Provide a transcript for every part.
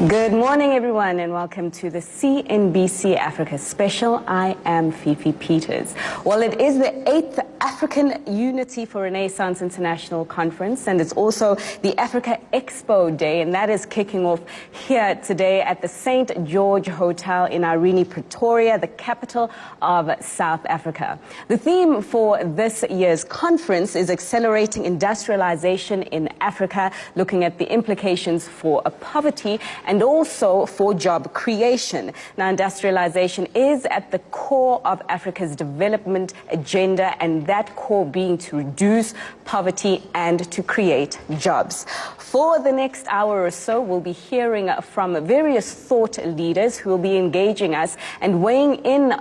Good morning, everyone, and welcome to the CNBC Africa Special. I am Fifi Peters. Well, it is the 8th African Unity for Renaissance International Conference, and it's also the Africa Expo Day, and that is kicking off here today at the St. George Hotel in Irene, Pretoria, the capital of South Africa. The theme for this year's conference is accelerating industrialization in Africa, looking at the implications for poverty and also for job creation. Now, industrialization is at the core of Africa's development agenda, and that core being to reduce poverty and to create jobs. For the next hour or so, we'll be hearing from various thought leaders who will be engaging us and weighing in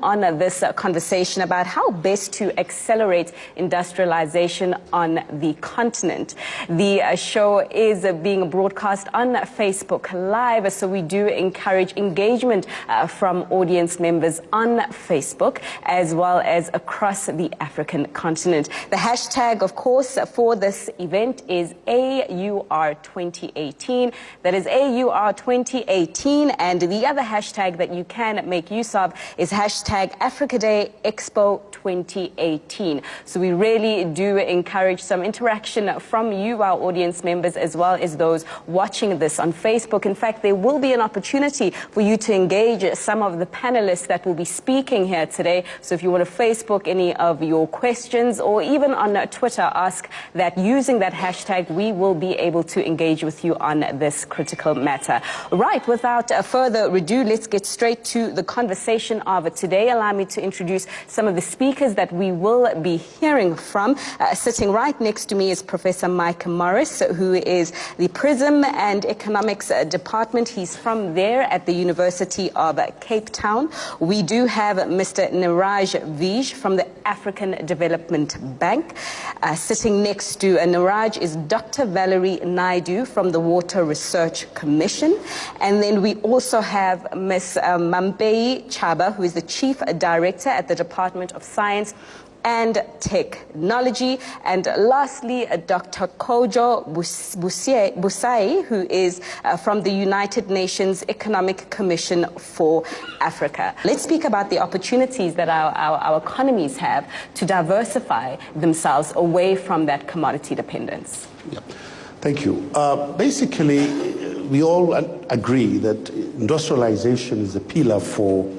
on this conversation about how best to accelerate industrialization on the continent. The show is being broadcast on Facebook Live, so we do encourage engagement from audience members on Facebook as well as across the African continent. The hashtag, of course, for this event is AUR 2018. That is AUR 2018, and the other hashtag that you can make use of is hashtag Africa Day Expo 2018. So we really do encourage some interaction from you, our audience members, as well as those watching this on Facebook. In fact, there will be an opportunity for you to engage some of the panelists that will be speaking here today. So if you want to Facebook any of your questions or even on Twitter, ask that using that hashtag, we will be able to engage with you on this critical matter. Right, without further ado, let's get straight to the conversation of today. Allow me to introduce some of the speakers that we will be hearing from. Sitting right next to me is Professor Mike Morris, who is the Prism and Economics Department. He's from there at the University of Cape Town. We do have Mr. Niraj Vij from the African Development Bank. Sitting next to Niraj is Dr. Valerie Naidoo from the Water Research Commission. And then we also have Ms. Mampei Chaba, who is the Chief Director at the Department of Science and Technology. And lastly, Dr. Kojo Busai, who is from the United Nations Economic Commission for Africa. Let's speak about the opportunities that our economies have to diversify themselves away from that commodity dependence. Yeah. Thank you. Basically, we all agree that industrialization is a pillar for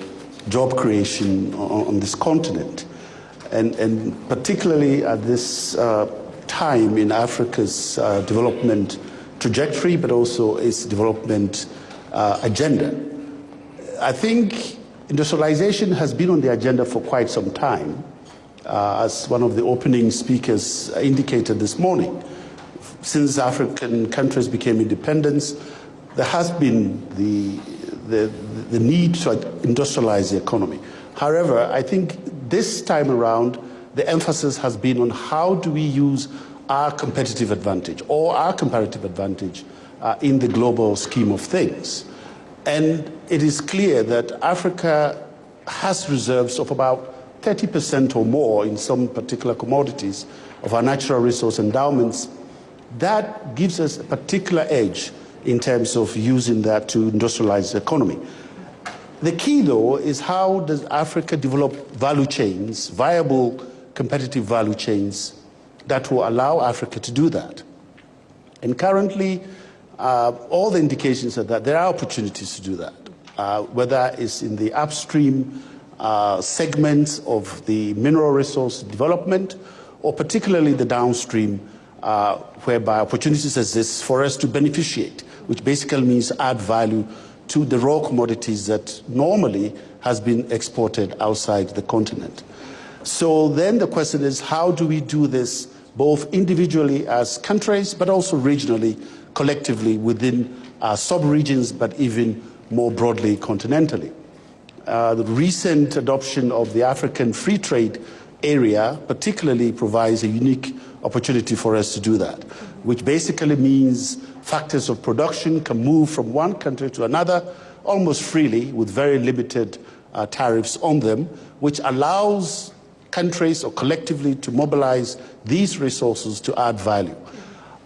job creation on this continent. And particularly at this time in Africa's development trajectory, but also its development agenda. I think industrialization has been on the agenda for quite some time, as one of the opening speakers indicated this morning. Since African countries became independent, there has been the need to industrialize the economy. However, I think this time around, the emphasis has been on how do we use our competitive advantage or our comparative advantage in the global scheme of things. And it is clear that Africa has reserves of about 30% or more in some particular commodities of our natural resource endowments. That gives us a particular edge in terms of using that to industrialize the economy. The key, though, is how does Africa develop value chains, viable competitive value chains that will allow Africa to do that. And currently, all the indications are that there are opportunities to do that, whether it's in the upstream segments of the mineral resource development or particularly the downstream, whereby opportunities exist for us to beneficiate, which basically means add value to the raw commodities that normally has been exported outside the continent. So then the question is, how do we do this both individually as countries, but also regionally, collectively within sub-regions, but even more broadly continentally? The recent adoption of the African Free Trade Area particularly provides a unique opportunity for us to do that, which basically means factors of production can move from one country to another almost freely with very limited tariffs on them, which allows countries or collectively to mobilize these resources to add value.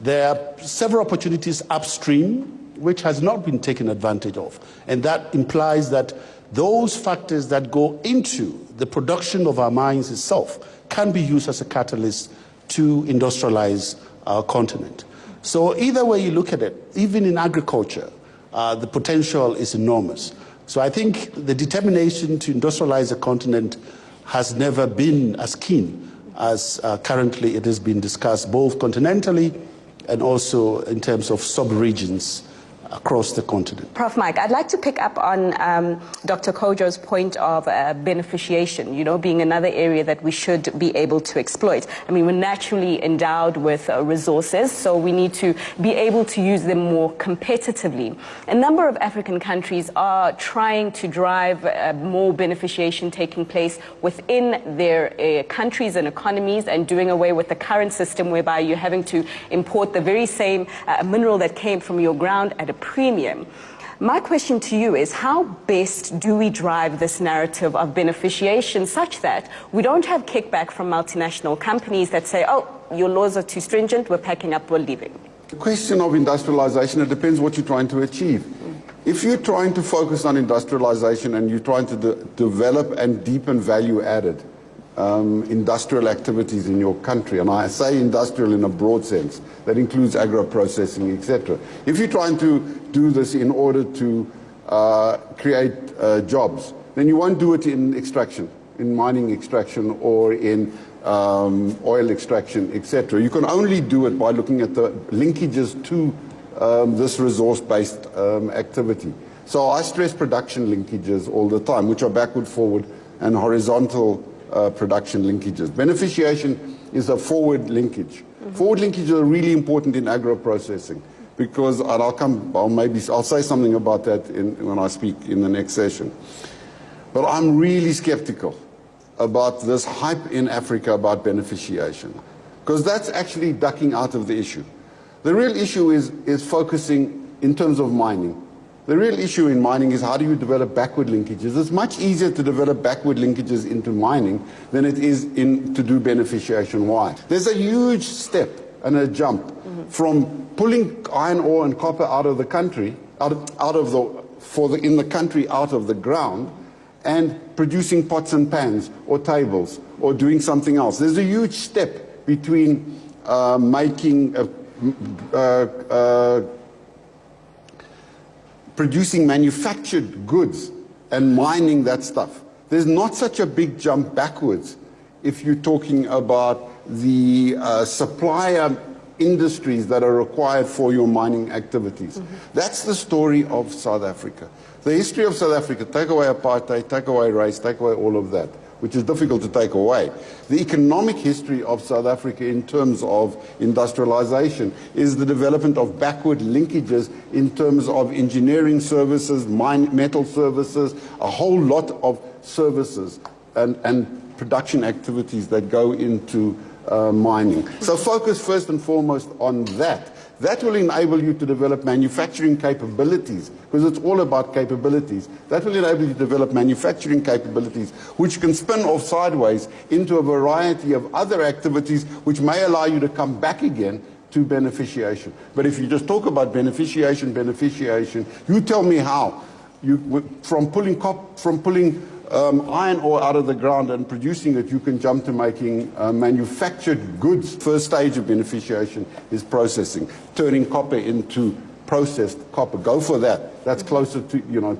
There are several opportunities upstream which has not been taken advantage of. And that implies that those factors that go into the production of our mines itself can be used as a catalyst to industrialize our continent. So either way you look at it, even in agriculture, the potential is enormous. So I think the determination to industrialize a continent has never been as keen as currently it has been discussed, both continentally and also in terms of sub-regions across the continent. Prof. Mike, I'd like to pick up on Dr. Kojo's point of beneficiation, being another area that we should be able to exploit. I mean, we're naturally endowed with resources, so we need to be able to use them more competitively. A number of African countries are trying to drive more beneficiation taking place within their countries and economies, and doing away with the current system whereby you're having to import the very same mineral that came from your ground at a premium. My question to you is, how best do we drive this narrative of beneficiation such that we don't have kickback from multinational companies that say, oh, your laws are too stringent, we're packing up, we're leaving? The question of industrialization, it depends what you're trying to achieve. If you're trying to focus on industrialization and you're trying to develop and deepen value added industrial activities in your country, and I say industrial in a broad sense, that includes agro-processing, etc. If you're trying to do this in order to create jobs, then you won't do it in extraction, in mining extraction or in oil extraction, etc. You can only do it by looking at the linkages to this resource-based activity. So I stress production linkages all the time, which are backward, forward, and horizontal production linkages. Beneficiation is a forward linkage. Forward linkages are really important in agro-processing because, and I'll say something about that when I speak in the next session. But I'm really skeptical about this hype in Africa about beneficiation, because that's actually ducking out of the issue. The real issue is focusing in terms of mining. The real issue in mining is how do you develop backward linkages. It's much easier to develop backward linkages into mining than it is to do beneficiation. Why? There's a huge step and a jump from pulling iron ore and copper out of the country, in the country out of the ground, and producing pots and pans or tables or doing something else. There's a huge step between producing manufactured goods and mining that stuff. There's not such a big jump backwards if you're talking about the supplier industries that are required for your mining activities. That's the story of South Africa. The history of South Africa, take away apartheid, take away race, take away all of that, which is difficult to take away. The economic history of South Africa in terms of industrialization is the development of backward linkages in terms of engineering services, metal services, a whole lot of services and production activities that go into mining. So focus first and foremost on that. That will enable you to develop manufacturing capabilities, because it's all about capabilities. That will enable you to develop manufacturing capabilities, which can spin off sideways into a variety of other activities, which may allow you to come back again to beneficiation. But if you just talk about beneficiation, you tell me how. From pulling iron ore out of the ground and producing it, you can jump to making manufactured goods. First stage of beneficiation is processing, turning copper into processed copper. Go for that. That's closer to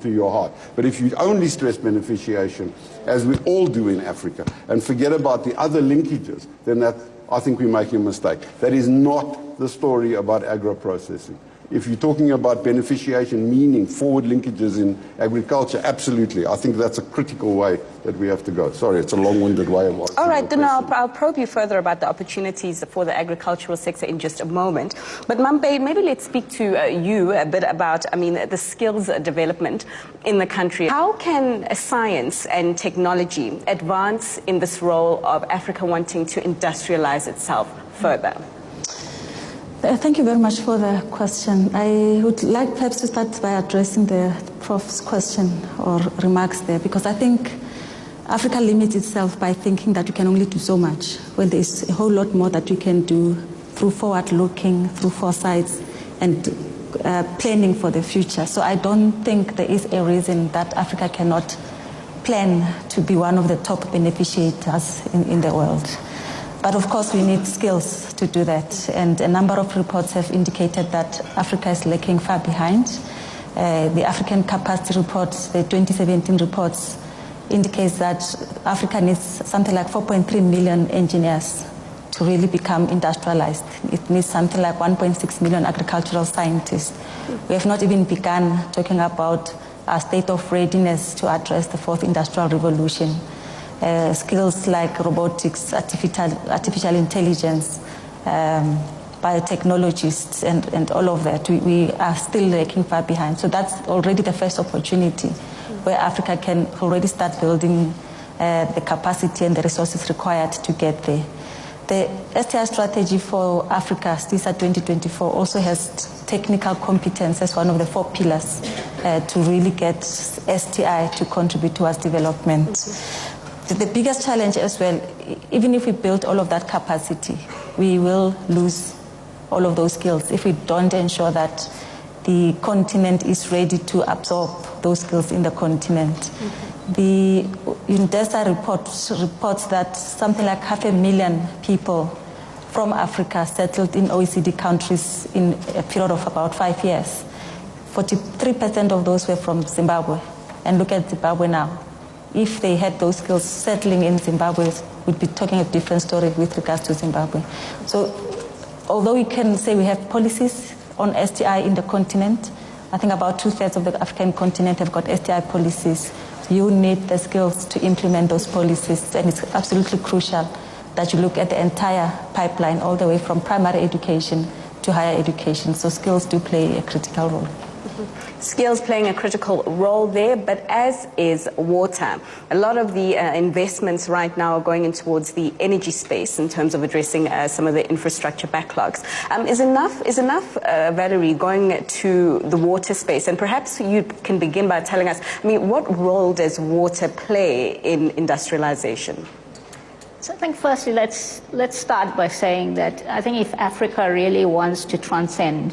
your heart. But if you only stress beneficiation, as we all do in Africa, and forget about the other linkages, then I think we're making a mistake. That is not the story about agro-processing. If you're talking about beneficiation, meaning forward linkages in agriculture, absolutely. I think that's a critical way that we have to go. Sorry, it's a long-winded way of asking. All right, then I'll probe you further about the opportunities for the agricultural sector in just a moment. But Mambe, maybe let's speak to you a bit about, the skills development in the country. How can science and technology advance in this role of Africa wanting to industrialize itself further? Thank you very much for the question. I would like perhaps to start by addressing the Prof's question or remarks there, because I think Africa limits itself by thinking that you can only do so much, when there's a whole lot more that you can do through forward-looking, through foresights, and planning for the future. So I don't think there is a reason that Africa cannot plan to be one of the top beneficiaries in the world. But of course we need skills to do that, and a number of reports have indicated that Africa is lagging far behind. The African Capacity Reports, the 2017 reports, indicates that Africa needs something like 4.3 million engineers to really become industrialized. It needs something like 1.6 million agricultural scientists. We have not even begun talking about our state of readiness to address the fourth industrial revolution. Skills like robotics, artificial intelligence, biotechnologists, and all of that, we are still lagging far behind. So that's already the first opportunity where Africa can already start building the capacity and the resources required to get there. The STI strategy for Africa, STISA 2024, also has technical competence as one of the 4 pillars to really get STI to contribute towards development. The biggest challenge as well, even if we build all of that capacity, we will lose all of those skills if we don't ensure that the continent is ready to absorb those skills in the continent. The UNDESA reports that something like 500,000 people from Africa settled in OECD countries in a period of about 5 years. 43% of those were from Zimbabwe. And look at Zimbabwe now. If they had those skills settling in Zimbabwe, we'd be talking a different story with regards to Zimbabwe. So although we can say we have policies on STI in the continent, I think about 2/3 of the African continent have got STI policies. You need the skills to implement those policies, and it's absolutely crucial that you look at the entire pipeline all the way from primary education to higher education. So skills do play a critical role. Skills playing a critical role there, but as is water. A lot of the investments right now are going in towards the energy space in terms of addressing some of the infrastructure backlogs. Is enough, Valerie, going to the water space? And perhaps you can begin by telling us, what role does water play in industrialization? So I think firstly, let's start by saying that I think if Africa really wants to transcend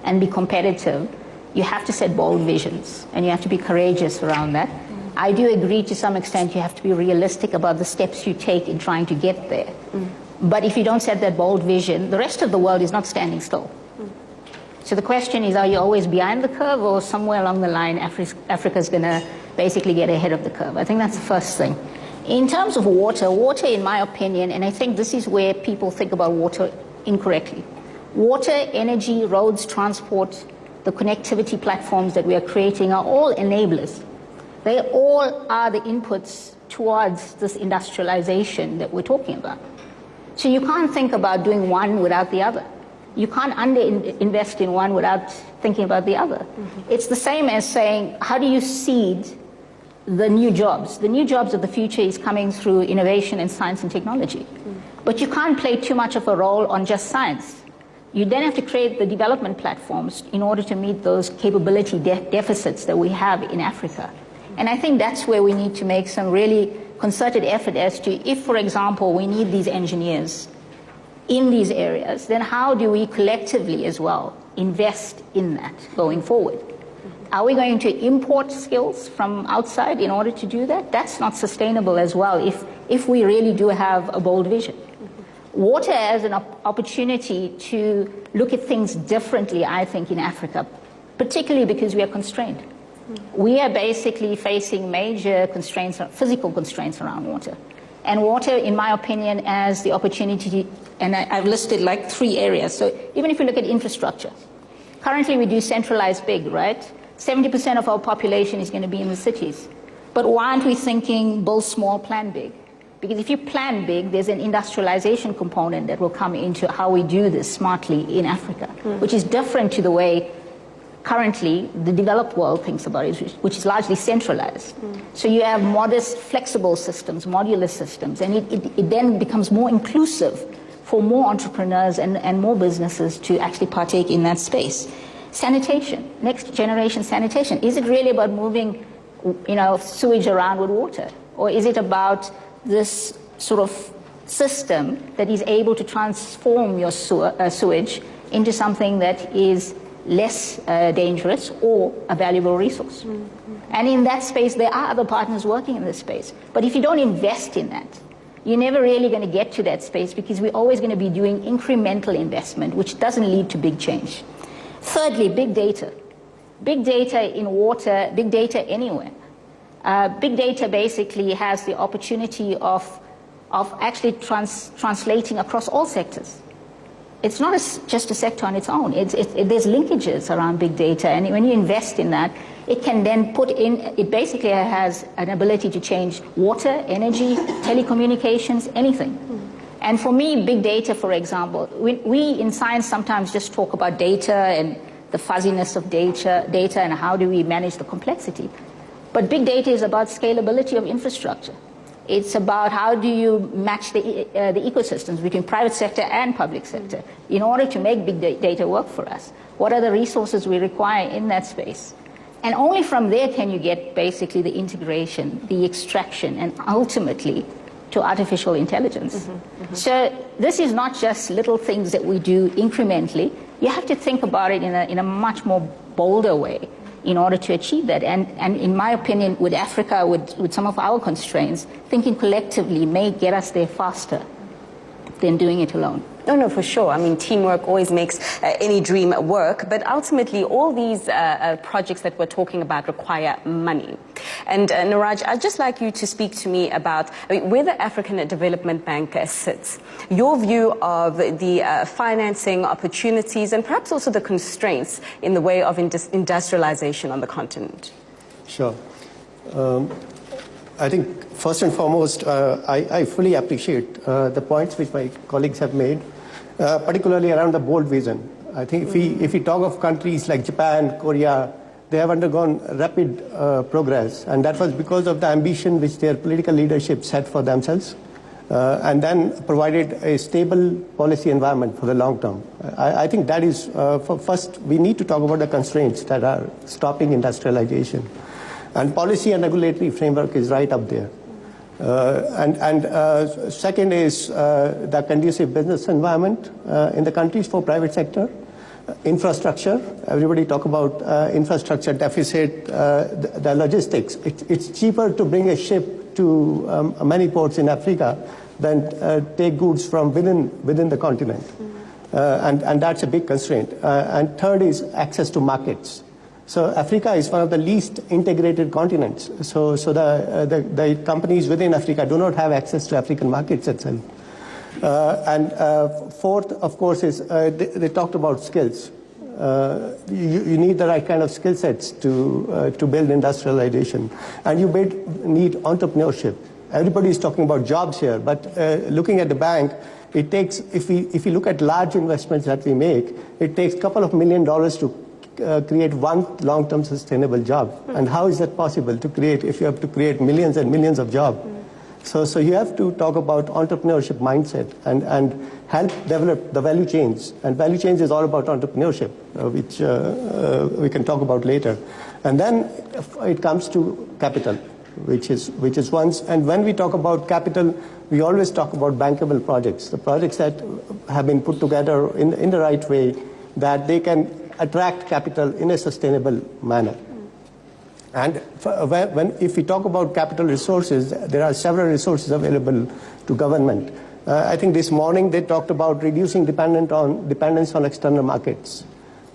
and be competitive, you have to set bold visions, and you have to be courageous around that. I do agree to some extent you have to be realistic about the steps you take in trying to get there. But if you don't set that bold vision, the rest of the world is not standing still. So the question is, are you always behind the curve, or somewhere along the line Africa's going to basically get ahead of the curve? I think that's the first thing. In terms of water, in my opinion, and I think this is where people think about water incorrectly. Water, energy, roads, transport, the connectivity platforms that we are creating are all enablers. They all are the inputs towards this industrialization that we're talking about. So you can't think about doing one without the other. You can't under-invest in one without thinking about the other. It's the same as saying, how do you seed the new jobs? The new jobs of the future is coming through innovation in science and technology. But you can't play too much of a role on just science. You then have to create the development platforms in order to meet those capability deficits that we have in Africa. And I think that's where we need to make some really concerted effort as to, if, for example, we need these engineers in these areas, then how do we collectively as well invest in that going forward? Are we going to import skills from outside in order to do that? That's not sustainable as well if we really do have a bold vision. Water as an opportunity to look at things differently, I think, in Africa, particularly because we are constrained. We are basically facing major constraints, physical constraints around water. And water, in my opinion, as the opportunity, and I've listed like 3 areas. So even if you look at infrastructure, currently we do centralize big, right? 70% of our population is going to be in the cities. But why aren't we thinking build small, plan big? Because if you plan big, there's an industrialization component that will come into how we do this smartly in Africa, which is different to the way currently the developed world thinks about it, which is largely centralized. So you have modest, flexible systems, modular systems, and it then becomes more inclusive for more entrepreneurs and more businesses to actually partake in that space. Sanitation, next generation sanitation. Is it really about moving, sewage around with water? Or is it about this sort of system that is able to transform your sewage into something that is less dangerous or a valuable resource. And in that space, there are other partners working in this space. But if you don't invest in that, you're never really going to get to that space, because we're always going to be doing incremental investment, which doesn't lead to big change. Thirdly, big data. Big data in water, big data anywhere. Big data basically has the opportunity of actually translating across all sectors. It's not just a sector on its own. There's linkages around big data, and when you invest in that, it can then it basically has an ability to change water, energy, telecommunications, anything. And for me, big data, for example, we in science sometimes just talk about data and the fuzziness of data and how do we manage the complexity. But big data is about scalability of infrastructure. It's about how do you match the ecosystems between private sector and public sector in order to make big data work for us. What are the resources we require in that space? And only from there can you get basically the integration, the extraction, and ultimately to artificial intelligence. So this is not just little things that we do incrementally. You have to think about it in a much more bolder way in order to achieve that. And in my opinion, with Africa, with some of our constraints, thinking collectively may get us there faster than doing it alone. No, for sure. I mean, teamwork always makes any dream work, but ultimately all these projects that we're talking about require money. And Niraj, I'd just like you to speak to me about where the African Development Bank sits, your view of the financing opportunities and perhaps also the constraints in the way of industrialization on the continent. Sure. I think first and foremost, I fully appreciate the points which my colleagues have made, particularly around the bold vision. I think if we talk of countries like Japan, Korea, they have undergone rapid progress, and that was because of the ambition which their political leadership set for themselves, and then provided a stable policy environment for the long term. I think that is, first, we need to talk about the constraints that are stopping industrialization. And policy and regulatory framework is right up there. Second is the conducive business environment in the countries for private sector. Infrastructure, everybody talk about infrastructure deficit, the logistics. It's cheaper to bring a ship to many ports in Africa than take goods from within the continent. And that's a big constraint. And third is access to markets. So Africa is one of the least integrated continents. So the companies within Africa do not have access to African markets itself. Fourth, of course, is they talked about skills. You need the right kind of skill sets to build industrialization, and you need entrepreneurship. Everybody is talking about jobs here, but looking at the bank, it takes, if we look at large investments that we make, it takes a couple of $1 million to create one long-term sustainable job. And how is that possible to create if you have to create millions and millions of jobs? So you have to talk about entrepreneurship mindset and help develop the value chains. And value chains is all about entrepreneurship, which we can talk about later. And then it comes to capital, which is once. And when we talk about capital, we always talk about bankable projects, the projects that have been put together in the right way, that they can attract capital in a sustainable manner. And if we talk about capital resources, there are several resources available to government. I think this morning they talked about reducing dependence on external markets,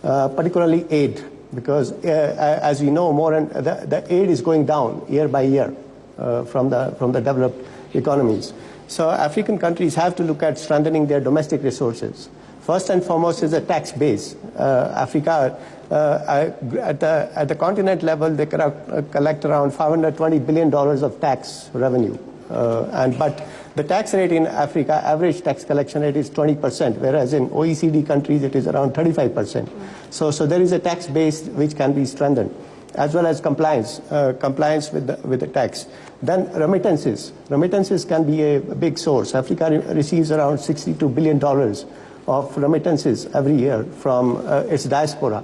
particularly aid, because as we know, the aid is going down year by year from the developed economies. So African countries have to look at strengthening their domestic resources. First and foremost is a tax base. Africa, at the continent level, they collect around $520 billion of tax revenue. But the tax rate in Africa, average tax collection rate is 20%, whereas in OECD countries it is around 35%. So there is a tax base which can be strengthened, as well as compliance with the tax. Then remittances. Remittances can be a big source. Africa receives around $62 billion of remittances every year from its diaspora.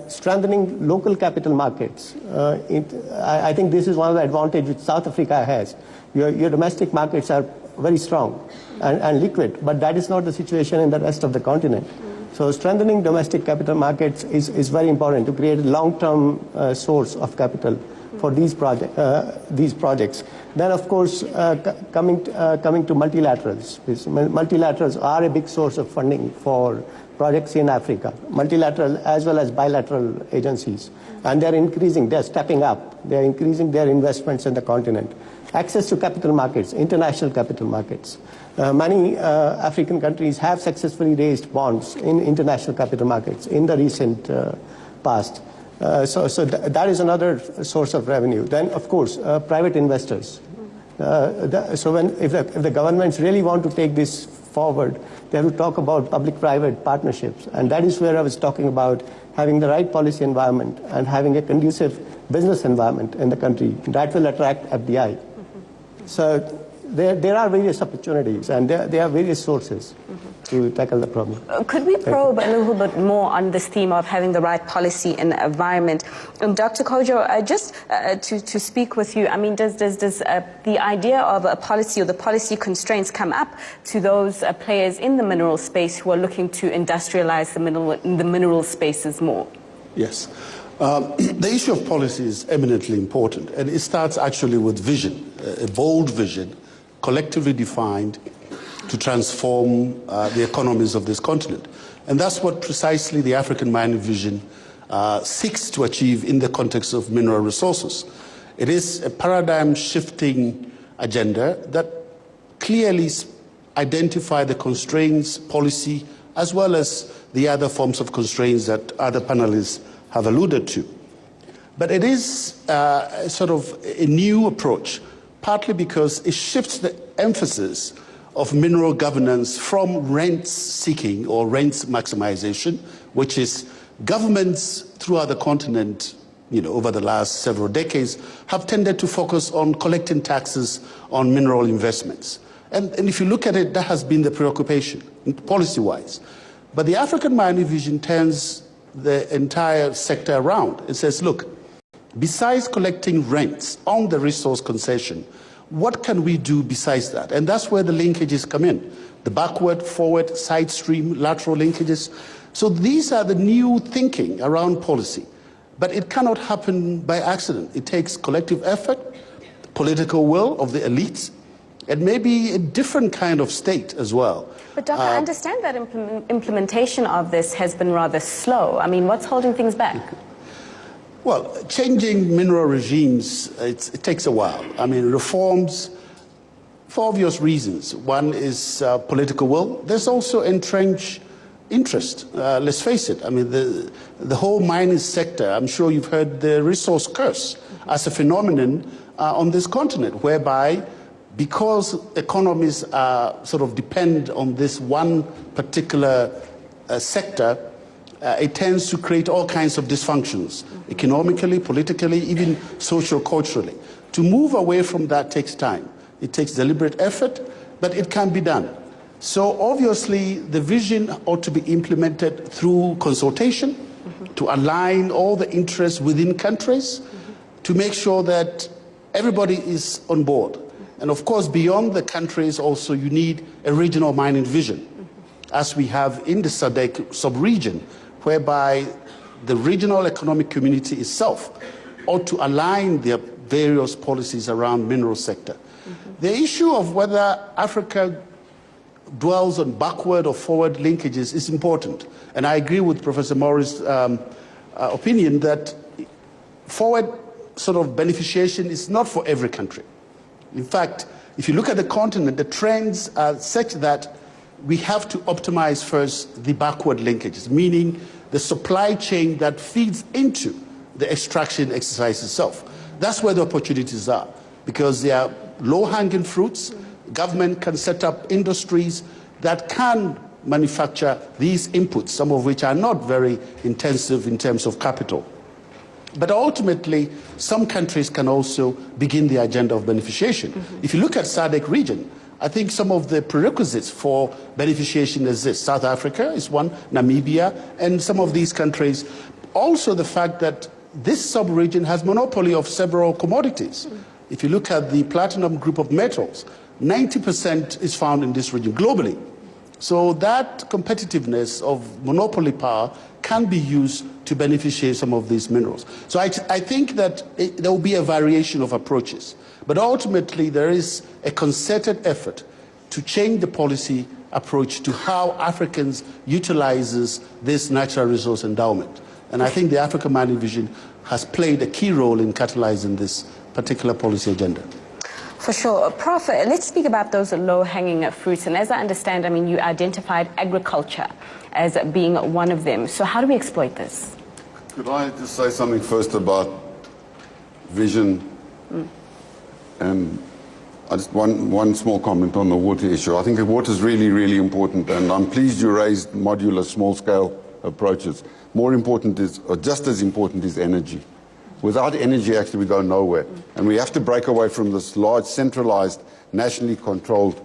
Strengthening local capital markets. I think this is one of the advantages which South Africa has. Your domestic markets are very strong and liquid, but that is not the situation in the rest of the continent. So strengthening domestic capital markets is very important to create a long-term source of capital for these projects. Then, of course, coming to multilaterals. Multilaterals are a big source of funding for projects in Africa, multilateral as well as bilateral agencies. And they're stepping up. They're increasing their investments in the continent. Access to capital markets, international capital markets. Many African countries have successfully raised bonds in international capital markets in the recent past. So that is another source of revenue. Then, of course, private investors. If the governments really want to take this forward, they have to talk about public-private partnerships. And that is where I was talking about having the right policy environment and having a conducive business environment in the country. That will attract FDI. So there are various opportunities, and there are various sources to tackle the problem. Could we probe a little bit more on this theme of having the right policy and environment? Dr. Kojo, just to speak with you, I mean, does the idea of a policy or the policy constraints come up to those players in the mineral space who are looking to industrialize the mineral spaces more? Yes. The issue of policy is eminently important, and it starts actually with vision, a bold vision, collectively defined, to transform the economies of this continent. And that's what precisely the African Mining Vision seeks to achieve in the context of mineral resources. It is a paradigm-shifting agenda that clearly identifies the constraints, policy, as well as the other forms of constraints that other panelists have alluded to. But it is sort of a new approach, partly because it shifts the emphasis of mineral governance from rent seeking or rent maximization, which is governments throughout the continent, over the last several decades, have tended to focus on collecting taxes on mineral investments. And if you look at it, that has been the preoccupation, policy-wise. But the African Mining Vision turns the entire sector around. It says, look, besides collecting rents on the resource concession, what can we do besides that? And that's where the linkages come in. The backward, forward, side stream, lateral linkages. So these are the new thinking around policy. But it cannot happen by accident. It takes collective effort, political will of the elites, and maybe a different kind of state as well. But Doctor, I understand that implementation of this has been rather slow. I mean, what's holding things back? Well, changing mineral regimes, it takes a while. I mean, reforms, for obvious reasons. One is political will. There's also entrenched interest. Let's face it. I mean, the whole mining sector, I'm sure you've heard the resource curse as a phenomenon on this continent, whereby because economies sort of depend on this one particular sector, it tends to create all kinds of dysfunctions, economically, politically, even socio-culturally. To move away from that takes time. It takes deliberate effort, but it can be done. So obviously, the vision ought to be implemented through consultation, to align all the interests within countries, to make sure that everybody is on board. And of course, beyond the countries also, you need a regional mining vision, as we have in the SADC sub-region, whereby the regional economic community itself ought to align their various policies around mineral sector. The issue of whether Africa dwells on backward or forward linkages is important. And I agree with Professor Morris' opinion that forward sort of beneficiation is not for every country. In fact, if you look at the continent, the trends are such that we have to optimize first the backward linkages, meaning the supply chain that feeds into the extraction exercise itself. That's where the opportunities are, because they are low-hanging fruits. Government can set up industries that can manufacture these inputs, some of which are not very intensive in terms of capital. But ultimately, some countries can also begin the agenda of beneficiation. If you look at SADC region, I think some of the prerequisites for beneficiation exist. South Africa is one, Namibia, and some of these countries. Also the fact that this sub-region has monopoly of several commodities. If you look at the platinum group of metals, 90% is found in this region globally. So that competitiveness of monopoly power can be used to beneficiate some of these minerals. So I think that there will be a variation of approaches. But ultimately, there is a concerted effort to change the policy approach to how Africans utilizes this natural resource endowment. And I think the Africa Mining Vision has played a key role in catalyzing this particular policy agenda. For sure. Prof, let's speak about those low-hanging fruits. And as I understand, I mean, you identified agriculture as being one of them. So how do we exploit this? Could I just say something first about vision? And just one small comment on the water issue. I think water is really, really important, and I'm pleased you raised modular, small-scale approaches. More important is, or just as important, is energy. Without energy, actually, we go nowhere. And we have to break away from this large, centralized, nationally controlled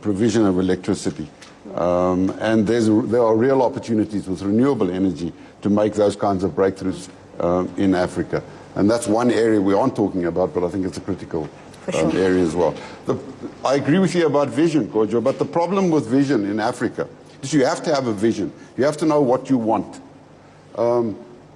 provision of electricity. And there are real opportunities with renewable energy to make those kinds of breakthroughs in Africa. And that's one area we aren't talking about, but I think it's a critical area as well. I agree with you about vision, Kojo, but the problem with vision in Africa is you have to have a vision. You have to know what you want.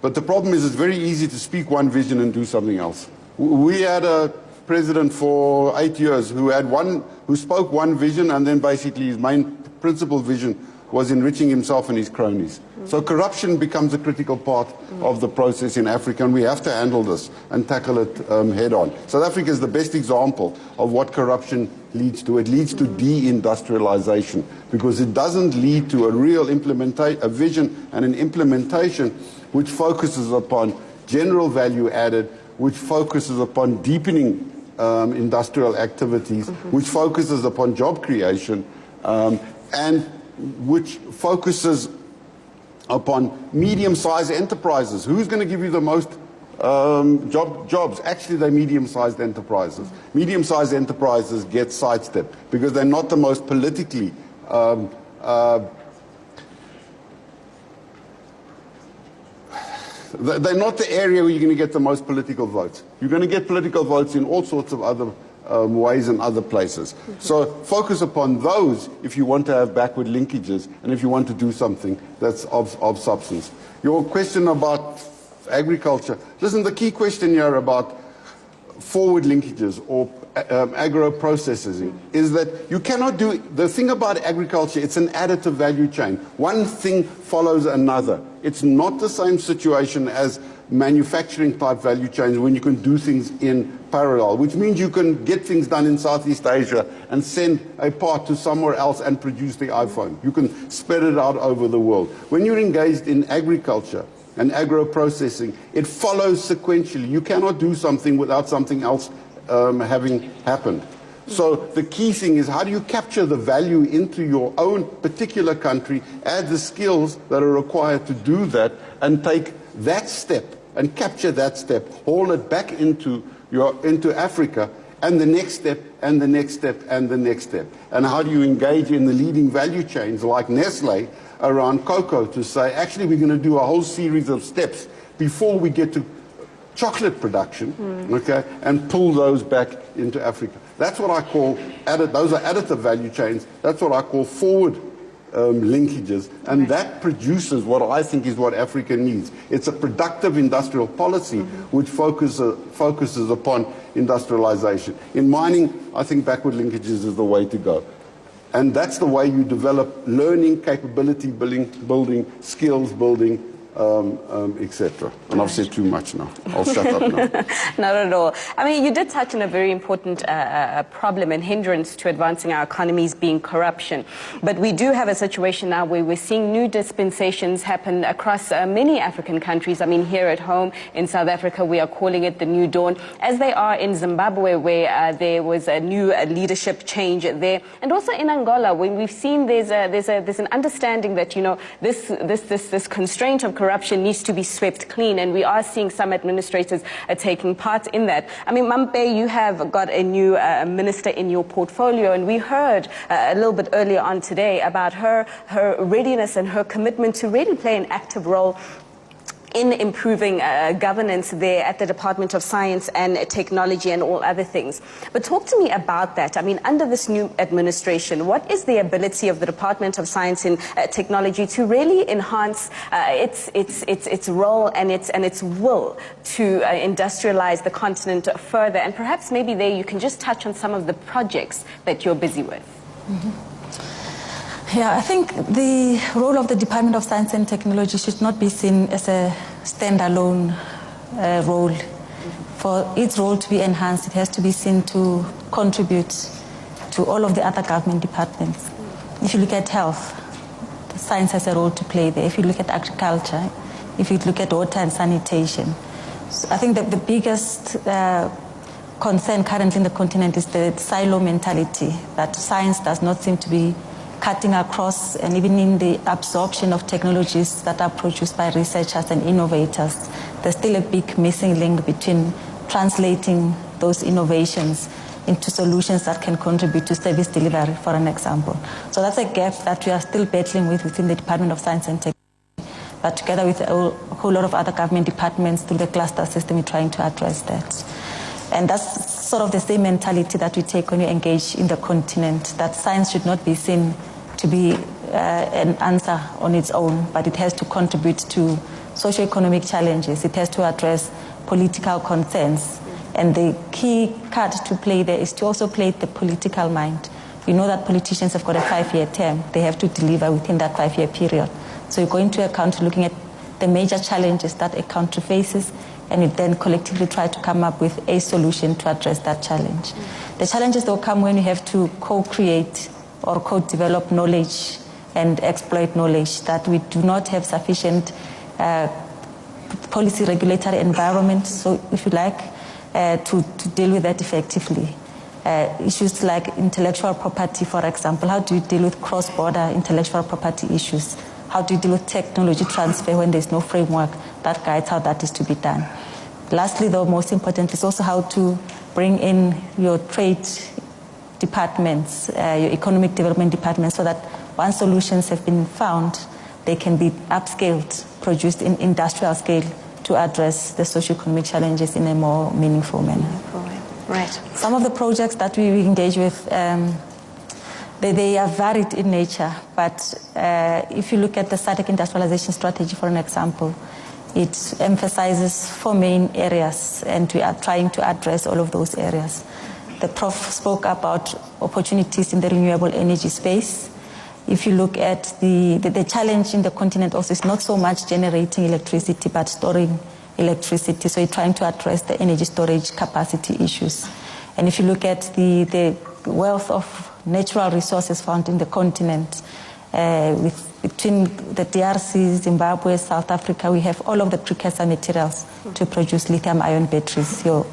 But the problem is it's very easy to speak one vision and do something else. We had a president for 8 years who spoke one vision, and then basically his main principal vision was enriching himself and his cronies. So corruption becomes a critical part of the process in Africa, and we have to handle this and tackle it head on. South Africa is the best example of what corruption leads to. It leads to deindustrialization because it doesn't lead to a real a vision and an implementation which focuses upon general value added, which focuses upon deepening industrial activities, which focuses upon job creation, and which focuses upon medium-sized enterprises. Who's going to give you the most jobs? Actually, they're medium-sized enterprises. Medium-sized enterprises get sidestepped because they're not the most politically they're not the area where you're going to get the most political votes. You're going to get political votes in all sorts of other ways and other places. So focus upon those if you want to have backward linkages and if you want to do something that's of substance. Your question about agriculture. Listen, the key question here about forward linkages or agro-processing is that you cannot do, the thing about agriculture, it's an additive value chain. One thing follows another. It's not the same situation as manufacturing type value chains when you can do things in parallel, which means you can get things done in Southeast Asia and send a part to somewhere else and produce the iPhone. You can spread it out over the world. When you're engaged in agriculture and agro-processing, it follows sequentially. You cannot do something without something else having happened. So the key thing is how do you capture the value into your own particular country, add the skills that are required to do that, and take that step and capture that step, haul it back into Africa, and the next step, and the next step, and the next step. And how do you engage in the leading value chains like Nestle around cocoa to say, actually, we're going to do a whole series of steps before we get to chocolate production, okay, and pull those back into Africa. That's what I call, those are additive value chains. That's what I call forward linkages, and that produces what I think is what Africa needs. It's a productive industrial policy which focuses upon industrialization. In mining, I think backward linkages is the way to go. And that's the way you develop learning, capability building, skills building, etc. And I've said too much now. I'll shut up now. Not at all. I mean, you did touch on a very important problem and hindrance to advancing our economies being corruption. But we do have a situation now where we're seeing new dispensations happen across many African countries. I mean, here at home in South Africa, we are calling it the New Dawn, as they are in Zimbabwe, where there was a new leadership change there. And also in Angola, when we've seen there's an understanding that, you know, this constraint of corruption needs to be swept clean, and we are seeing some administrators taking part in that. I mean, Mampe, you have got a new minister in your portfolio, and we heard a little bit earlier on today about her readiness and her commitment to really play an active role in improving governance there at the Department of Science and Technology and all other things. But talk to me about that. I mean, under this new administration, what is the ability of the Department of Science and Technology to really enhance its role and its will to industrialize the continent further? And perhaps maybe there you can just touch on some of the projects that you're busy with. Mm-hmm. Yeah, I think the role of the Department of Science and Technology should not be seen as a standalone role. For its role to be enhanced, it has to be seen to contribute to all of the other government departments. If you look at health, the science has a role to play there. If you look at agriculture, if you look at water and sanitation. So I think that the biggest concern currently in the continent is the silo mentality, that science does not seem to be cutting across, and even in the absorption of technologies that are produced by researchers and innovators, there's still a big missing link between translating those innovations into solutions that can contribute to service delivery, for an example. So that's a gap that we are still battling with within the Department of Science and Technology, but together with a whole lot of other government departments through the cluster system, we're trying to address that. And that's sort of the same mentality that we take when we engage in the continent, that science should not be seen to be an answer on its own, but it has to contribute to socio-economic challenges. It has to address political concerns. And the key card to play there is to also play the political mind. We know that politicians have got a 5-year term. They have to deliver within that 5-year period. So you go into a country looking at the major challenges that a country faces, and you then collectively try to come up with a solution to address that challenge. The challenges will come when you have to co-create or co-develop knowledge and exploit knowledge, that we do not have sufficient policy regulatory environment, so if you like, to deal with that effectively. Issues like intellectual property, for example, how do you deal with cross-border intellectual property issues? How do you deal with technology transfer when there's no framework that guides how that is to be done? Lastly, though, most important is also how to bring in your trade departments, your economic development departments, so that once solutions have been found, they can be upscaled, produced in industrial scale to address the socio-economic challenges in a more meaningful manner. Right. Some of the projects that we engage with, they are varied in nature, but if you look at the SADC industrialization strategy, for an example, it emphasizes 4 main areas, and we are trying to address all of those areas. The Prof spoke about opportunities in the renewable energy space. If you look at the challenge in the continent also is not so much generating electricity, but storing electricity. So you're trying to address the energy storage capacity issues. And if you look at the wealth of natural resources found in the continent, between the DRC, Zimbabwe, South Africa, we have all of the precursor materials to produce lithium-ion batteries. Your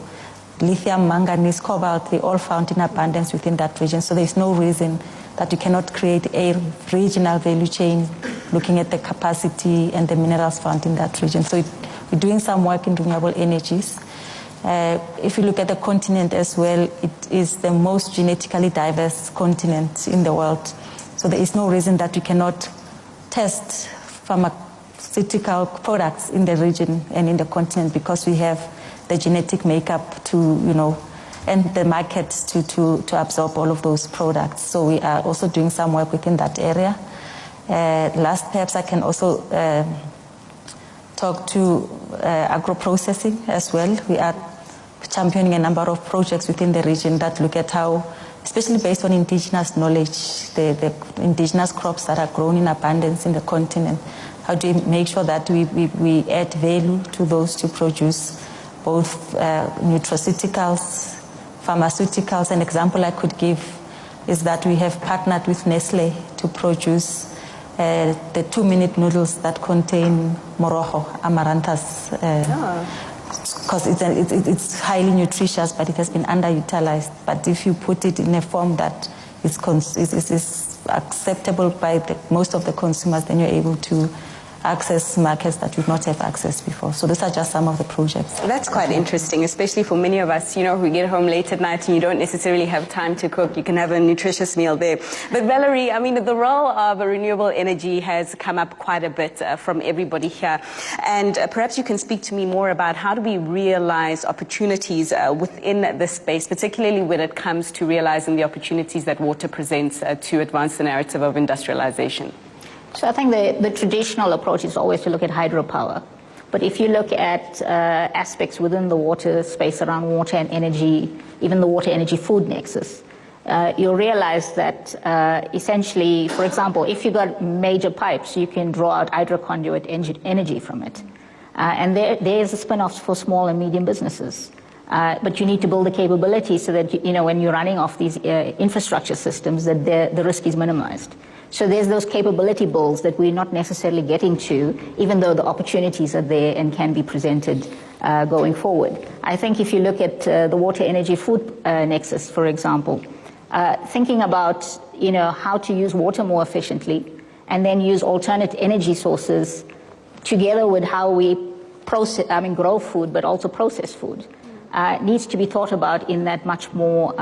lithium, manganese, cobalt, they all found in abundance within that region. So there's no reason that you cannot create a regional value chain looking at the capacity and the minerals found in that region. So we're doing some work in renewable energies. If you look at the continent as well, it is the most genetically diverse continent in the world. So there is no reason that you cannot test pharmaceutical products in the region and in the continent, because we have the genetic makeup to, and the market to absorb all of those products. So we are also doing some work within that area. Last, perhaps I can also talk to agro-processing as well. We are championing a number of projects within the region that look at how, especially based on indigenous knowledge, the indigenous crops that are grown in abundance in the continent, how do we make sure that we add value to those to produce both nutraceuticals, pharmaceuticals. An example I could give is that we have partnered with Nestle to produce the 2-minute noodles that contain morojo, amaranthus, because it's highly nutritious, but it has been underutilized. But if you put it in a form that is acceptable by most of the consumers, then you're able to access markets that would not have access before. So these are just some of the projects. That's quite interesting, especially for many of us, who get home late at night and you don't necessarily have time to cook. You can have a nutritious meal there. But Valerie, the role of renewable energy has come up quite a bit from everybody here. And perhaps you can speak to me more about how do we realize opportunities within this space, particularly when it comes to realizing the opportunities that water presents to advance the narrative of industrialization. So I think the traditional approach is always to look at hydropower. But if you look at aspects within the water space around water and energy, even the water-energy food nexus, you'll realize that essentially, for example, if you've got major pipes, you can draw out hydroconduit energy from it. And there's a spin-off for small and medium businesses. But you need to build the capability so that, when you're running off these infrastructure systems, that the risk is minimized. So there's those capability builds that we're not necessarily getting to, even though the opportunities are there and can be presented going forward. I think if you look at the water-energy food nexus, for example, thinking about, how to use water more efficiently and then use alternate energy sources together with how we grow food, but also process food, needs to be thought about in that much more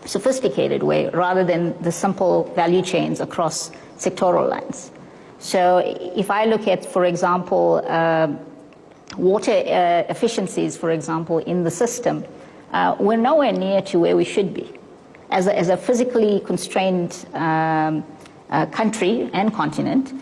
sophisticated way, rather than the simple value chains across sectoral lines. So if I look at, for example, water efficiencies, for example, in the system, we're nowhere near to where we should be. As a physically constrained country and continent,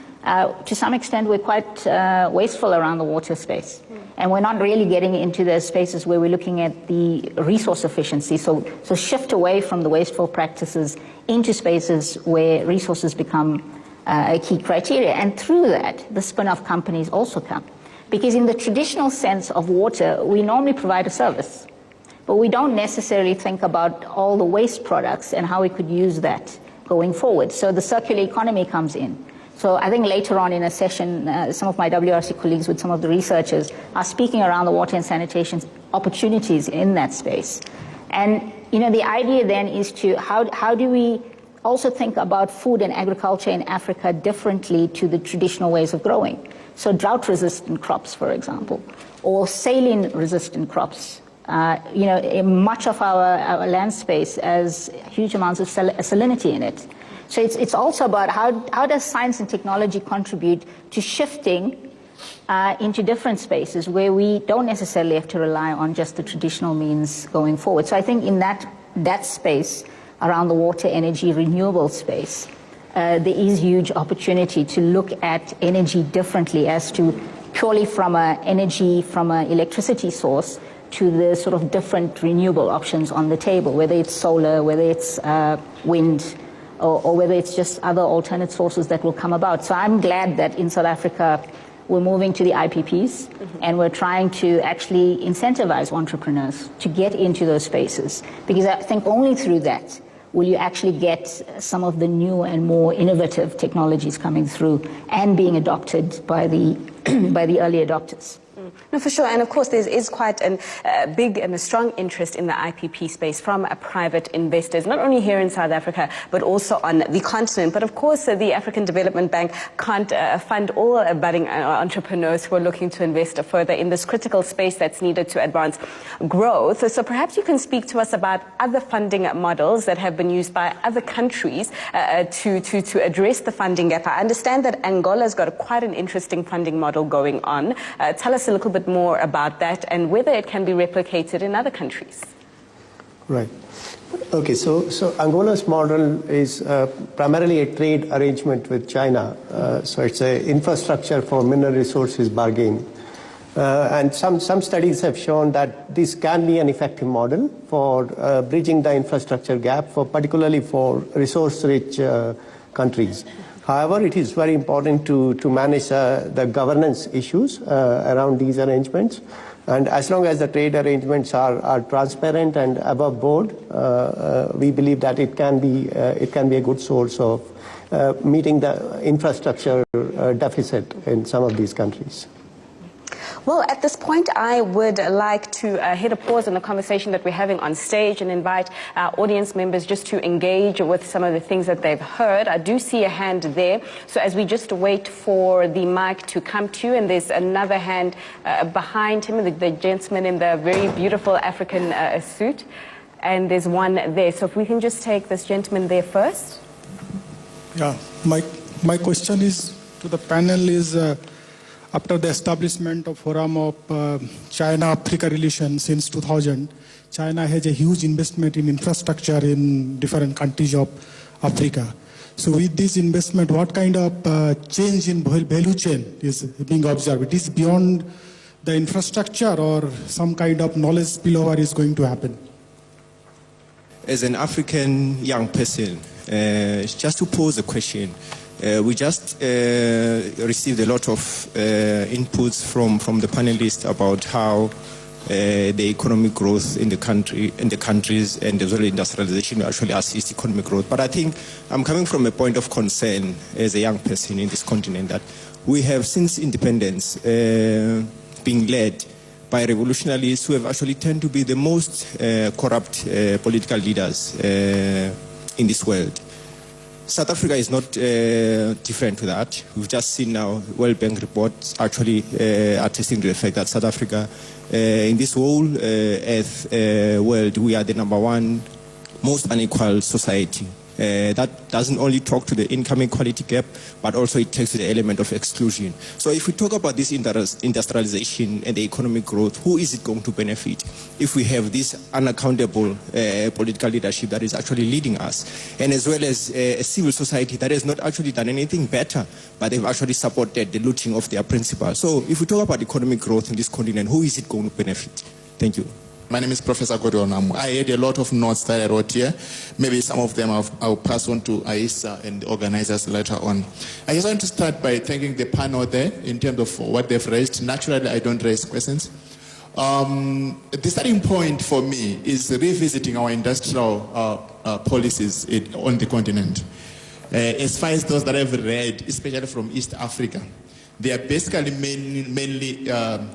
to some extent we're quite wasteful around the water space. And we're not really getting into the spaces where we're looking at the resource efficiency. So shift away from the wasteful practices into spaces where resources become a key criteria. And through that, the spin-off companies also come. Because in the traditional sense of water, we normally provide a service. But we don't necessarily think about all the waste products and how we could use that going forward. So the circular economy comes in. So I think later on in a session, some of my WRC colleagues with some of the researchers are speaking around the water and sanitation opportunities in that space. And, the idea then is to how do we also think about food and agriculture in Africa differently to the traditional ways of growing? So drought-resistant crops, for example, or saline-resistant crops. Much of our land space has huge amounts of salinity in it. So it's also about how does science and technology contribute to shifting into different spaces where we don't necessarily have to rely on just the traditional means going forward. So I think in that space, around the water, energy, renewable space, there is huge opportunity to look at energy differently as to purely from an electricity source to the sort of different renewable options on the table, whether it's solar, whether it's wind, or whether it's just other alternate sources that will come about. So I'm glad that in South Africa we're moving to the IPPs, and we're trying to actually incentivize entrepreneurs to get into those spaces, because I think only through that will you actually get some of the new and more innovative technologies coming through and being adopted by the early adopters. No, for sure. And of course, there is quite a big and a strong interest in the IPP space from private investors, not only here in South Africa, but also on the continent. But of course, the African Development Bank can't fund all budding entrepreneurs who are looking to invest further in this critical space that's needed to advance growth. So perhaps you can speak to us about other funding models that have been used by other countries to address the funding gap. I understand that Angola's got quite an interesting funding model going on. Tell us a little bit more about that and whether it can be replicated in other countries. Right. Okay, so Angola's model is primarily a trade arrangement with China. So it's an infrastructure for mineral resources bargain. And some studies have shown that this can be an effective model for bridging the infrastructure gap, particularly for resource-rich countries. However, it is very important to manage the governance issues around these arrangements. And as long as the trade arrangements are transparent and above board, we believe that it can be a good source of meeting the infrastructure deficit in some of these countries. Well, at this point, I would like to hit a pause in the conversation that we're having on stage and invite our audience members just to engage with some of the things that they've heard. I do see a hand there. So as we just wait for the mic to come to you, and there's another hand behind him, the gentleman in the very beautiful African suit. And there's one there. So if we can just take this gentleman there first. Yeah, my question is to the panel is, after the establishment of Forum of China-Africa relations since 2000, China has a huge investment in infrastructure in different countries of Africa. So with this investment, what kind of change in value chain is being observed? It is beyond the infrastructure, or some kind of knowledge spillover is going to happen? As an African young person, just to pose a question, we just received a lot of inputs from the panelists about how the economic growth in the countries, and as well industrialization will actually assist economic growth. But I think I'm coming from a point of concern as a young person in this continent that we have since independence being led by revolutionaries who have actually tend to be the most corrupt political leaders in this world. South Africa is not different to that. We've just seen now World Bank reports actually attesting to the fact that South Africa, in this whole earth world, we are the #1 most unequal society. That doesn't only talk to the income inequality gap, but also it takes to the element of exclusion. So if we talk about this industrialization and the economic growth, who is it going to benefit if we have this unaccountable political leadership that is actually leading us, and as well as a civil society that has not actually done anything better, but they've actually supported the looting of their principles? So if we talk about economic growth in this continent, who is it going to benefit? Thank you. My name is Professor Godonam. I had a lot of notes that I wrote here. Maybe some of them I'll pass on to Aissa and the organizers later on. I just want to start by thanking the panel there in terms of what they've raised. Naturally, I don't raise questions. The starting point for me is revisiting our industrial policies on the continent. As far as those that I've read, especially from East Africa, they are basically mainly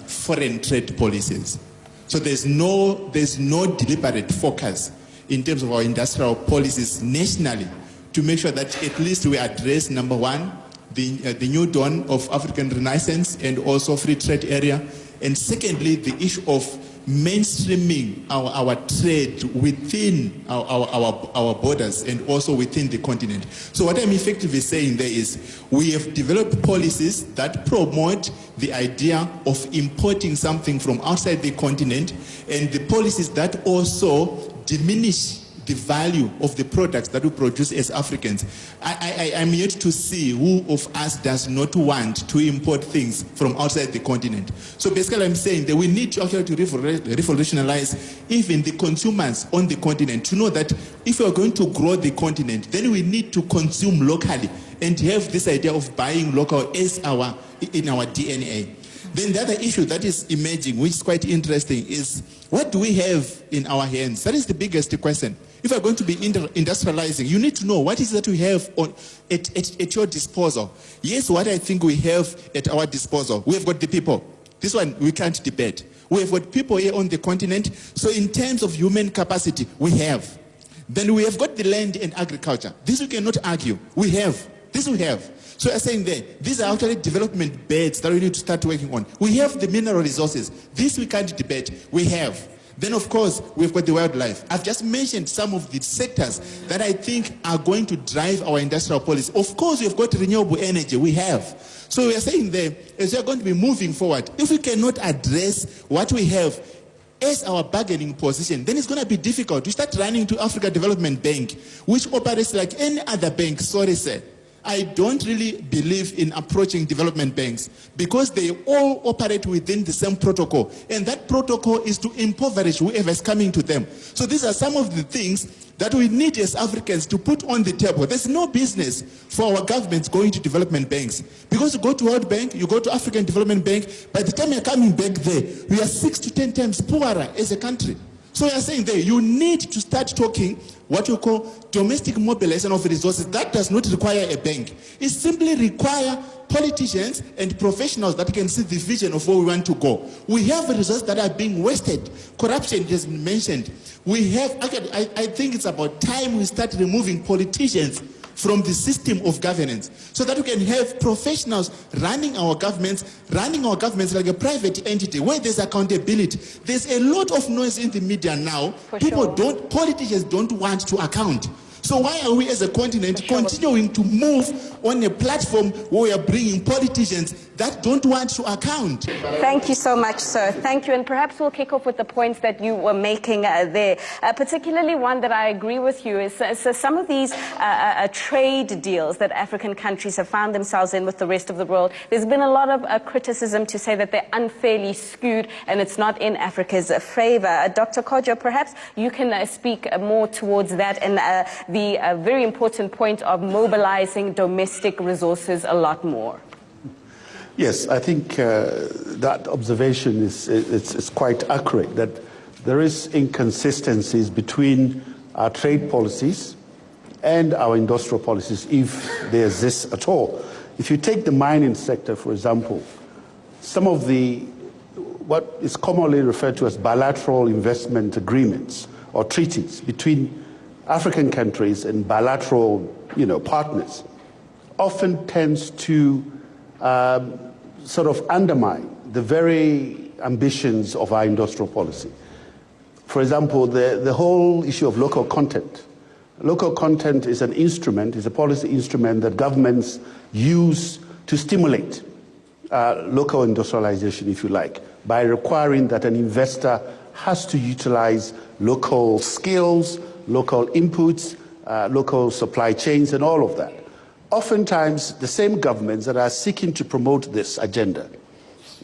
foreign trade policies. So there's no deliberate focus in terms of our industrial policies nationally to make sure that at least we address, number one, the new dawn of African Renaissance and also free trade area, and secondly, the issue of mainstreaming our trade within our borders and also within the continent. So what I'm effectively saying there is we have developed policies that promote the idea of importing something from outside the continent, and the policies that also diminish the value of the products that we produce as Africans. I'm yet to see who of us does not want to import things from outside the continent. So basically I'm saying that we need to actually to revolutionize even the consumers on the continent to know that if we are going to grow the continent, then we need to consume locally and have this idea of buying local as in our DNA. Then the other issue that is emerging, which is quite interesting, is what do we have in our hands? That is the biggest question. If we're going to be industrializing, you need to know what is that we have at your disposal. Yes, what I think we have at our disposal, we have got the people. This one we can't debate. We have got people here on the continent. So in terms of human capacity, we have. Then we have got the land and agriculture. This we cannot argue. We have. This we have. So I'm saying there, these are actually development beds that we need to start working on. We have the mineral resources. This we can't debate. We have. Then, of course, we've got the wildlife. I've just mentioned some of the sectors that I think are going to drive our industrial policy. Of course, we've got renewable energy. We have. So we are saying there, as we are going to be moving forward, if we cannot address what we have as our bargaining position, then it's going to be difficult. We start running to Africa Development Bank, which operates like any other bank. Sorry, sir. I don't really believe in approaching development banks because they all operate within the same protocol. And that protocol is to impoverish whoever is coming to them. So these are some of the things that we need as Africans to put on the table. There's no business for our governments going to development banks. Because you go to World Bank, you go to African Development Bank, by the time you're coming back there, we are 6 to 10 times poorer as a country. So you're saying there, you need to start talking what you call domestic mobilization of resources. That does not require a bank. It simply requires politicians and professionals that can see the vision of where we want to go. We have resources that are being wasted. Corruption has been mentioned. We have, I think it's about time we start removing politicians from the system of governance so that we can have professionals running our governments like a private entity where there's accountability. There's a lot of noise in the media now. Politicians don't want to account. So why are we as a continent continuing to move on a platform where we are bringing politicians that don't want to account? Thank you so much, sir. Thank you. And perhaps we'll kick off with the points that you were making there. Particularly one that I agree with you is some of these trade deals that African countries have found themselves in with the rest of the world. There's been a lot of criticism to say that they're unfairly skewed and it's not in Africa's favor. Dr. Kojo, perhaps you can speak more towards that and the very important point of mobilizing domestic resources a lot more. Yes, I think that observation is quite accurate, that there is inconsistencies between our trade policies and our industrial policies, if they exist at all. If you take the mining sector, for example, some of what is commonly referred to as bilateral investment agreements or treaties between African countries and bilateral, partners often tends to sort of undermine the very ambitions of our industrial policy. For example, the whole issue of local content. Local content is an instrument, is a policy instrument that governments use to stimulate local industrialization, if you like, by requiring that an investor has to utilize local skills, local inputs, local supply chains, and all of that. Oftentimes, the same governments that are seeking to promote this agenda,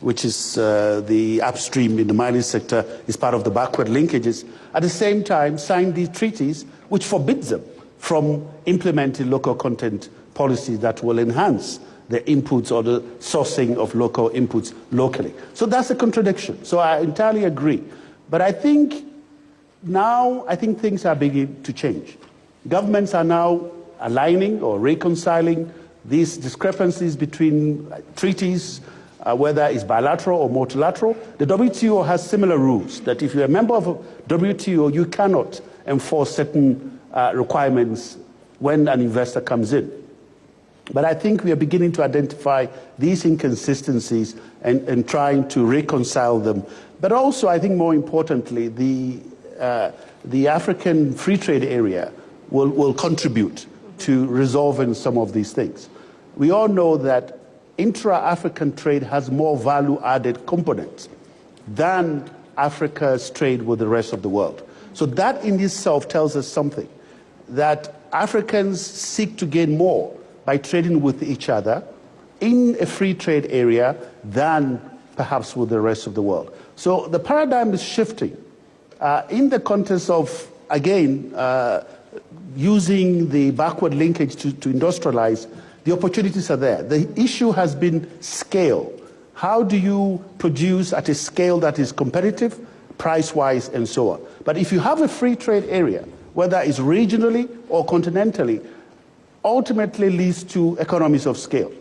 which is the upstream in the mining sector, is part of the backward linkages, at the same time sign these treaties which forbids them from implementing local content policies that will enhance the inputs or the sourcing of local inputs locally. So that's a contradiction. So I entirely agree. But I think things are beginning to change. Governments are now aligning or reconciling these discrepancies between treaties, whether it's bilateral or multilateral. The WTO has similar rules that if you're a member of a WTO, you cannot enforce certain requirements when an investor comes in. But I think we are beginning to identify these inconsistencies and trying to reconcile them. But also, I think more importantly, the African free trade area will contribute to resolving some of these things. We all know that intra-African trade has more value-added components than Africa's trade with the rest of the world. So that in itself tells us something, that Africans seek to gain more by trading with each other in a free trade area than perhaps with the rest of the world. So the paradigm is shifting in the context of, again, using the backward linkage to industrialize. The opportunities are there. The issue has been scale. How do you produce at a scale that is competitive, price-wise, and so on? But if you have a free trade area, whether it's regionally or continentally, ultimately leads to economies of scale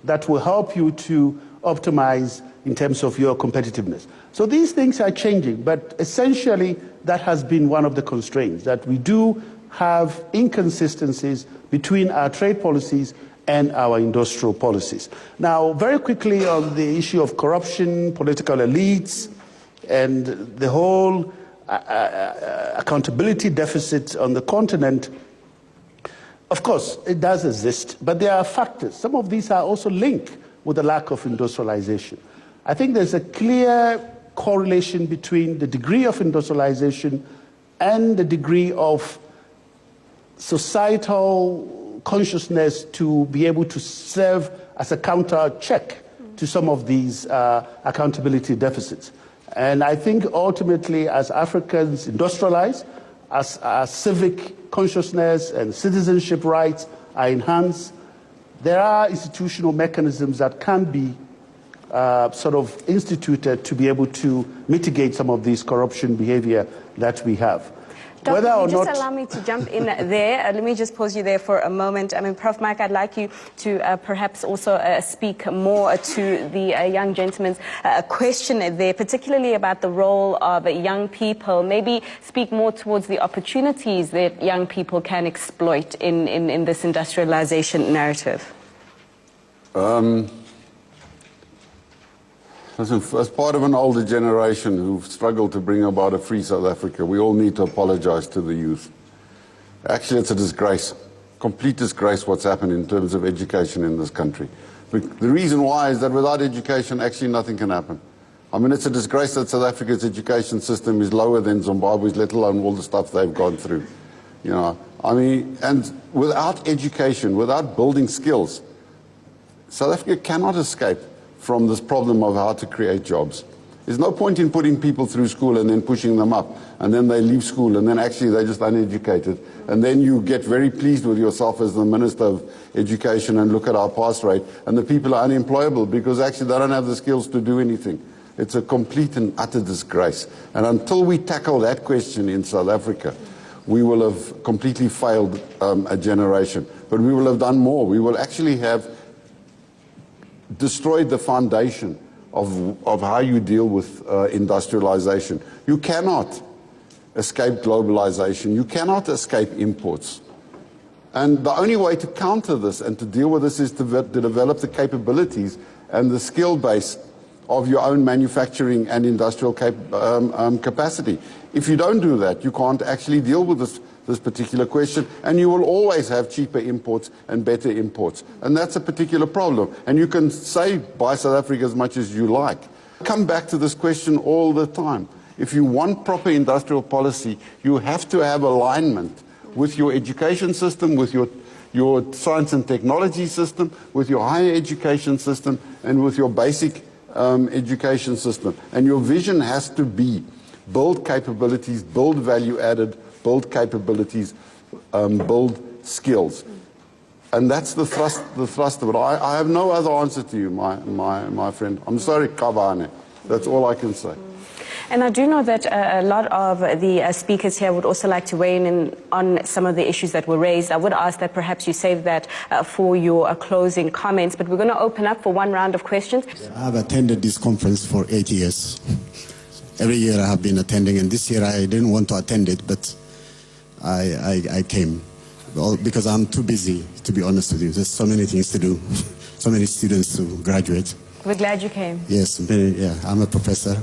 that will help you to optimize in terms of your competitiveness. So these things are changing, but essentially that has been one of the constraints, that we do have inconsistencies between our trade policies and our industrial policies. Now, very quickly on the issue of corruption, political elites, and the whole accountability deficit on the continent, of course, it does exist, but there are factors. Some of these are also linked with the lack of industrialization. I think there's a clear correlation between the degree of industrialization and the degree of societal consciousness to be able to serve as a counter check to some of these accountability deficits. And I think ultimately, as Africans industrialize, as our civic consciousness and citizenship rights are enhanced, there are institutional mechanisms that can be sort of instituted to be able to mitigate some of these corruption behavior that we have. Doctor, whether or just not... allow me to jump in there. Let me just pause you there for a moment. I mean, Prof. Mike, I'd like you to perhaps also speak more to the young gentleman's question there, particularly about the role of young people. Maybe speak more towards the opportunities that young people can exploit in this industrialization narrative. Listen, as part of an older generation who've struggled to bring about a free South Africa, we all need to apologize to the youth. Actually, it's a disgrace, complete disgrace what's happened in terms of education in this country. But the reason why is that without education, actually nothing can happen. I mean, it's a disgrace that South Africa's education system is lower than Zimbabwe's, let alone all the stuff they've gone through. You know, I mean, and without education, without building skills, South Africa cannot escape from this problem of how to create jobs. There's no point in putting people through school and then pushing them up, and then they leave school, and then actually they're just uneducated. And then you get very pleased with yourself as the Minister of Education and look at our pass rate, and the people are unemployable because actually they don't have the skills to do anything. It's a complete and utter disgrace. And until we tackle that question in South Africa, we will have completely failed a generation. But we will have done more. We will actually have destroyed the foundation of how you deal with industrialization. You cannot escape globalization. You cannot escape imports. And the only way to counter this and to deal with this is to develop the capabilities and the skill base of your own manufacturing and industrial capacity. If you don't do that, you can't actually deal with this particular question, and you will always have cheaper imports and better imports. And that's a particular problem. And you can say buy South Africa as much as you like. Come back to this question all the time. If you want proper industrial policy, you have to have alignment with your education system, with your science and technology system, with your higher education system, and with your basic education system. And your vision has to be build capabilities, build value added, build capabilities, build skills. And that's the thrust of it. I have no other answer to you, my friend. I'm sorry, Kabane. That's all I can say. And I do know that a lot of the speakers here would also like to weigh in on some of the issues that were raised. I would ask that perhaps you save that for your closing comments, but we're going to open up for one round of questions. I have attended this conference for 8 years. Every year I have been attending, and this year I didn't want to attend it, but I came. Well, because I'm too busy, to be honest with you. There's so many things to do, so many students to graduate. We're glad you came. Yes, yeah, I'm a professor.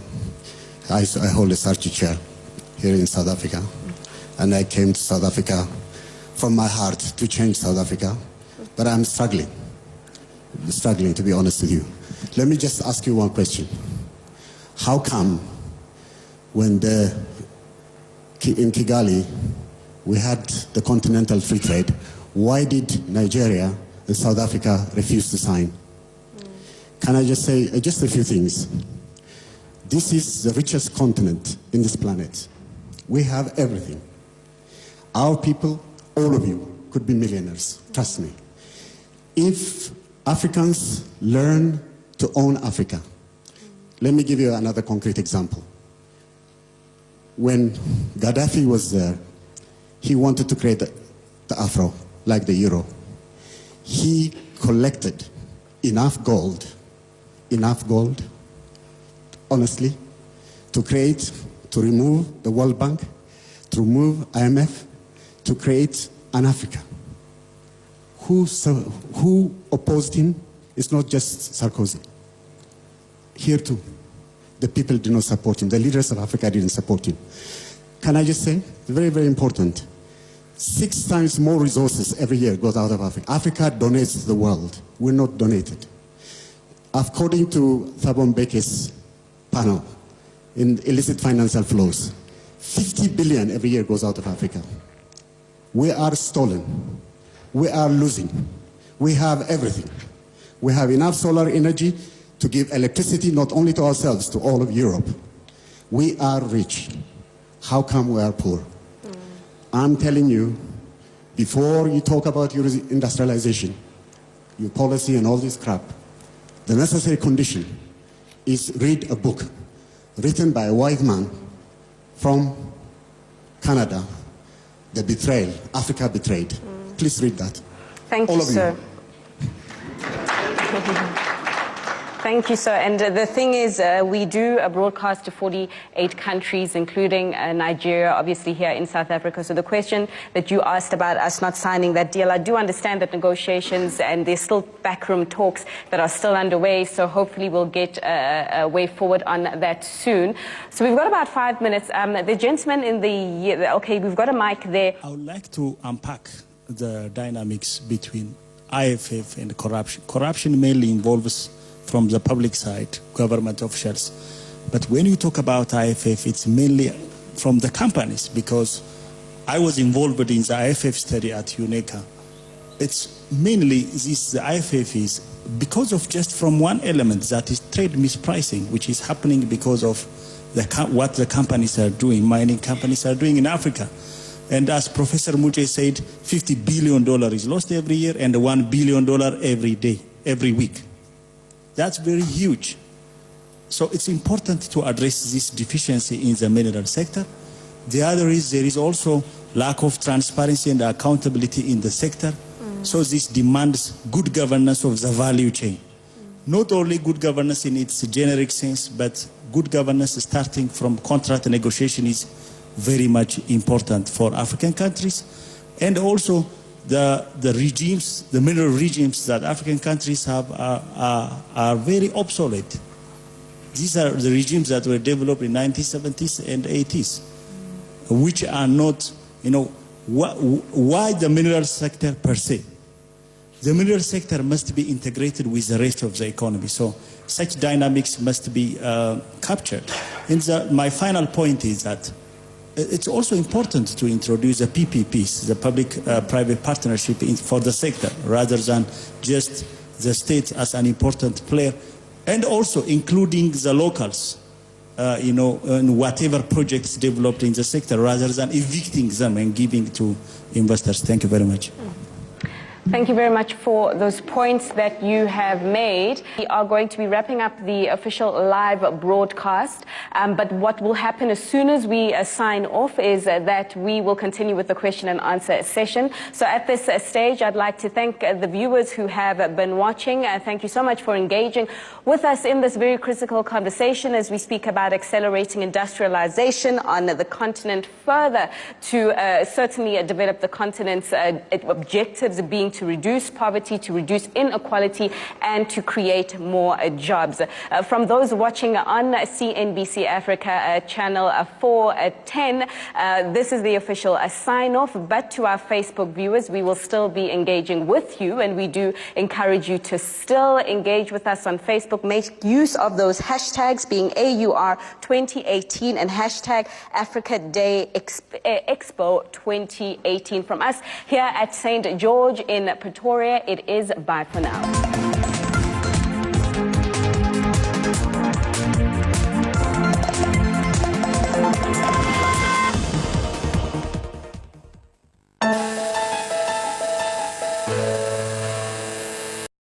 I hold a research chair here in South Africa. And I came to South Africa from my heart to change South Africa. But I'm struggling, to be honest with you. Let me just ask you one question. How come when in Kigali we had the continental free trade, why did Nigeria and South Africa refuse to sign? Can I just say just a few things? This is the richest continent in this planet. We have everything. Our people, all of you, could be millionaires, trust me. If Africans learn to own Africa, let me give you another concrete example. When Gaddafi was there, he wanted to create the Afro, like the euro. He collected enough gold, honestly, to remove the World Bank, to remove IMF, to create an Africa. Who opposed him? It's not just Sarkozy. Here too, the people did not support him. The leaders of Africa didn't support him. Can I just say, very, very important, 6 times more resources every year goes out of Africa. Africa donates to the world. We're not donated. According to Thabo Mbeke's panel in illicit financial flows, 50 billion every year goes out of Africa. We are stolen. We are losing. We have everything. We have enough solar energy to give electricity not only to ourselves, to all of Europe. We are rich. How come we are poor? I'm telling you, before you talk about your industrialization, your policy and all this crap, the necessary condition is read a book written by a white man from Canada the betrayal, Africa betrayed. Please read that. Thank you, sir. Thank you, sir. And the thing is, we do broadcast to 48 countries, including Nigeria, obviously here in South Africa. So the question that you asked about us not signing that deal, I do understand that negotiations and there's still backroom talks that are still underway. So hopefully we'll get a way forward on that soon. So we've got about 5 minutes. The gentleman in the, okay, we've got a mic there. I would like to unpack the dynamics between IFF and corruption. Corruption mainly involves from the public side, government officials. But when you talk about IFF, it's mainly from the companies, because I was involved in the IFF study at UNECA. It's mainly this, the IFF is because of just from one element, that is trade mispricing, which is happening because of what the companies are doing, mining companies are doing in Africa. And as Professor Muche said, $50 billion is lost every year and $1 billion every day, every week. That's very huge. So it's important to address this deficiency in the mineral sector. The other is there is also lack of transparency and accountability in the sector. So this demands good governance of the value chain. Not only good governance in its generic sense, but good governance starting from contract negotiation is very much important for African countries. And also the regimes, the mineral regimes that African countries have are very obsolete. These are the regimes that were developed in 1970s and 80s, which are not, you know, why the mineral sector per se? The mineral sector must be integrated with the rest of the economy. So such dynamics must be captured. And my final point is that it's also important to introduce the PPPs, the public-private partnership for the sector, rather than just the state as an important player, and also including the locals, you know, in whatever projects developed in the sector, rather than evicting them and giving to investors. Thank you very much. Thank you very much for those points that you have made. We are going to be wrapping up the official live broadcast, but what will happen as soon as we sign off is that we will continue with the question and answer session. So at this stage, I'd like to thank the viewers who have been watching. Thank you so much for engaging with us in this very critical conversation as we speak about accelerating industrialization on the continent, further to certainly develop the continent's objectives being to reduce poverty, to reduce inequality, and to create more jobs. From those watching on CNBC Africa channel 410, this is the official sign-off, but to our Facebook viewers, we will still be engaging with you, and we do encourage you to still engage with us on Facebook. Make use of those hashtags being AUR 2018 and hashtag Africa Day Expo 2018. From us here at St. George in Pretoria, it is bye for now.